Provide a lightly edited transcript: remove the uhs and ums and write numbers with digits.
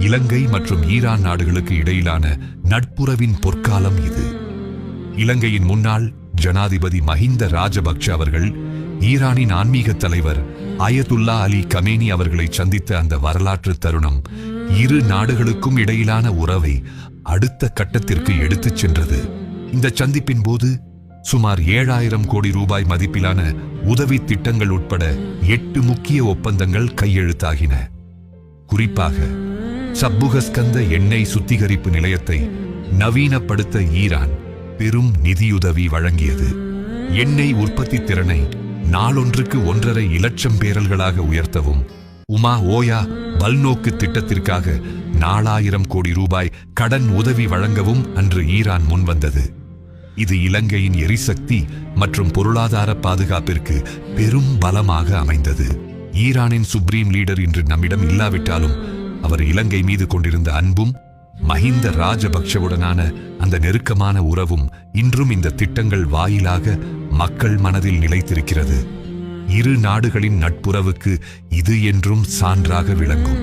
இலங்கை மற்றும் ஈரான் நாடுகளுக்கு இடையிலான நட்புறவின் பொற்காலம் இது. இலங்கையின் முன்னாள் ஜனாதிபதி மஹிந்த ராஜபக்ஷ அவர்கள் ஈரானின் ஆன்மீக தலைவர் அயதுல்லா அலி கமேனி அவர்களை சந்தித்த அந்த வரலாற்று தருணம் இரு நாடுகளுக்கும் இடையிலான உறவை அடுத்த கட்டத்திற்கு எடுத்துச் சென்றது. இந்த சந்திப்பின் போது சுமார் 7000 கோடி ரூபாய் மதிப்பிலான உதவி திட்டங்கள் உட்பட 8 முக்கிய ஒப்பந்தங்கள் கையெழுத்தாகின. குறிப்பாக சப்புகஸ்கந்த எண்ணெய் சுத்திகரிப்பு நிலையத்தை நவீனப்படுத்த ஈரான் பெரும் நிதியுதவி வழங்கியது. எண்ணெய் உற்பத்தி திறனை நாளொன்றுக்கு 1.5 இலட்சம் பேரல்களாக உயர்த்தவும் உமா ஓயா பல்நோக்கு திட்டத்திற்காக 4000 கோடி ரூபாய் கடன் உதவி வழங்கவும் அன்று ஈரான் முன்வந்தது. இது இலங்கையின் எரிசக்தி மற்றும் பொருளாதார பாதுகாப்பிற்கு பெரும் பலமாக அமைந்தது. ஈரானின் சுப்ரீம் லீடர் இன்று நம்மிடம் இல்லாவிட்டாலும் அவர் இலங்கை மீது கொண்டிருந்த அன்பும் மஹிந்த ராஜபக்ஷவுடனான அந்த நெருக்கமான உறவும் இன்றும் இந்த திட்டங்கள் வாயிலாக மக்கள் மனதில் நிலைத்திருக்கிறது. இரு நாடுகளின் நட்புறவுக்கு இது என்றும் சான்றாக விளங்கும்.